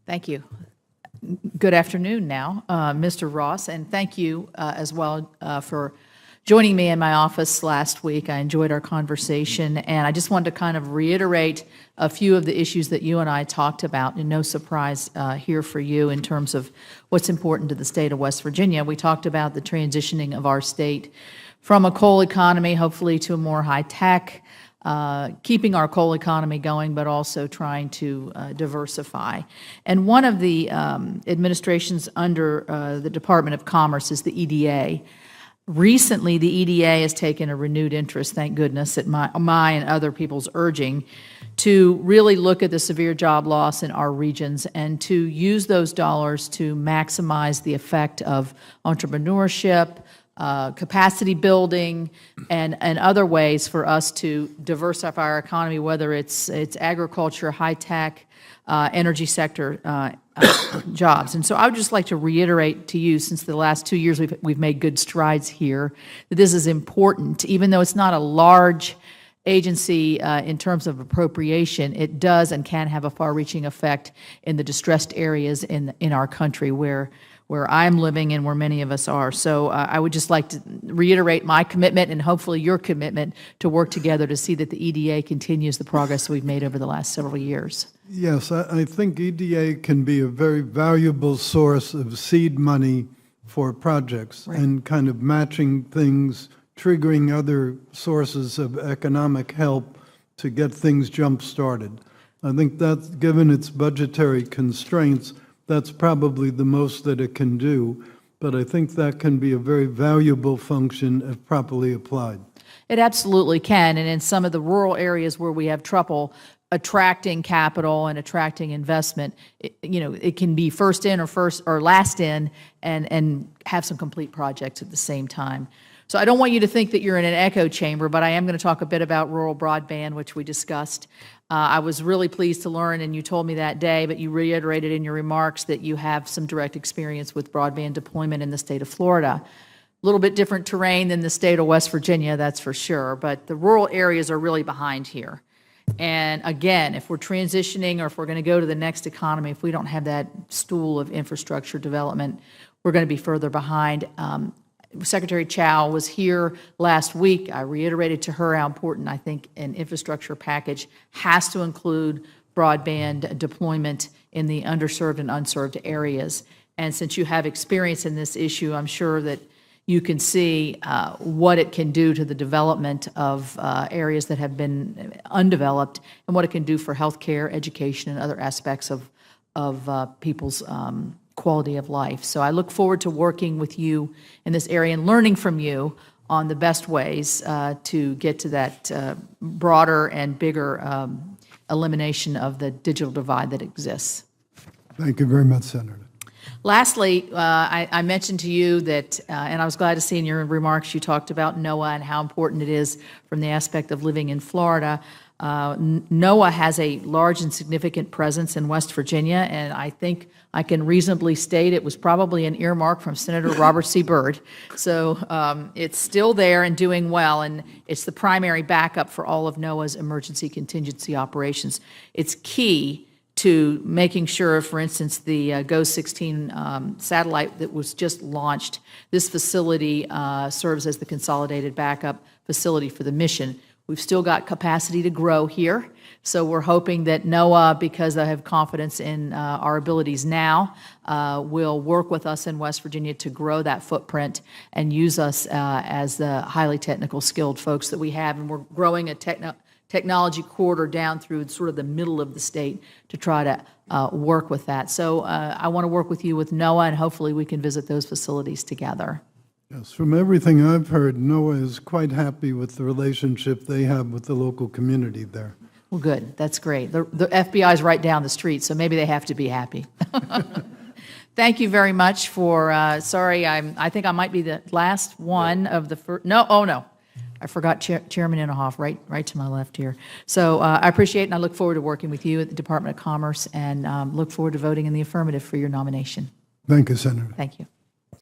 Thank you. Good afternoon now, Mr. Ross, and thank you as well for joining me in my office last week. I enjoyed our conversation, and I just wanted to kind of reiterate a few of the issues that you and I talked about, and no surprise here for you in terms of what's important to the state of West Virginia. We talked about the transitioning of our state from a coal economy, hopefully, to a more high-tech, keeping our coal economy going, but also trying to diversify. And one of the administrations under the Department of Commerce is the EDA. Recently, the EDA has taken a renewed interest, thank goodness, at my and other people's urging, to really look at the severe job loss in our regions and to use those dollars to maximize the effect of entrepreneurship, capacity building, and other ways for us to diversify our economy, whether it's agriculture, high-tech, energy sector jobs. And so I would just like to reiterate to you, since the last 2 years we've made good strides here, that this is important. Even though it's not a large agency in terms of appropriation, it does and can have a far-reaching effect in the distressed areas in our country where I'm living and where many of us are. So I would just like to reiterate my commitment and hopefully your commitment to work together to see that the EDA continues the progress we've made over the last several years. Yes, I think EDA can be a very valuable source of seed money for projects, right, and kind of matching things, triggering other sources of economic help to get things jump-started. I think that, given its budgetary constraints, that's probably the most that it can do, but I think that can be a very valuable function if properly applied. It absolutely can, and in some of the rural areas where we have trouble attracting capital and attracting investment, it can be first in or last in and have some complete projects at the same time. So I don't want you to think that you're in an echo chamber, but I am going to talk a bit about rural broadband, which we discussed. I was really pleased to learn, and you told me that day, but you reiterated in your remarks that you have some direct experience with broadband deployment in the state of Florida. A little bit different terrain than the state of West Virginia, that's for sure, but the rural areas are really behind here. And again, if we're transitioning or if we're going to go to the next economy, if we don't have that stool of infrastructure development, we're going to be further behind. Secretary Chow was here last week. I reiterated to her how important I think an infrastructure package has to include broadband deployment in the underserved and unserved areas. And since you have experience in this issue, I'm sure that you can see what it can do to the development of areas that have been undeveloped and what it can do for healthcare, education, and other aspects of people's quality of life. So I look forward to working with you in this area and learning from you on the best ways to get to that broader and bigger elimination of the digital divide that exists. Thank you very much, Senator. Lastly, I mentioned to you that, and I was glad to see in your remarks you talked about NOAA and how important it is from the aspect of living in Florida. NOAA has a large and significant presence in West Virginia, and I think I can reasonably state it was probably an earmark from Senator Robert C. Byrd. So it's still there and doing well, and it's the primary backup for all of NOAA's emergency contingency operations. It's key to making sure, for instance, the GO-16 satellite that was just launched, this facility serves as the consolidated backup facility for the mission. We've still got capacity to grow here, so we're hoping that NOAA, because I have confidence in our abilities now, will work with us in West Virginia to grow that footprint and use us as the highly technical, skilled folks that we have. And we're growing a technology corridor down through sort of the middle of the state to try to work with that. So I want to work with you with NOAA, and hopefully we can visit those facilities together. Yes, from everything I've heard, NOAA is quite happy with the relationship they have with the local community there. Well, good. That's great. The FBI is right down the street, so maybe they have to be happy. Thank you very much for, sorry, I think I might be the last one of the first, no, oh no. I forgot Chairman Inhofe right to my left here. So I appreciate it, and I look forward to working with you at the Department of Commerce, and look forward to voting in the affirmative for your nomination. Thank you, Senator. Thank you.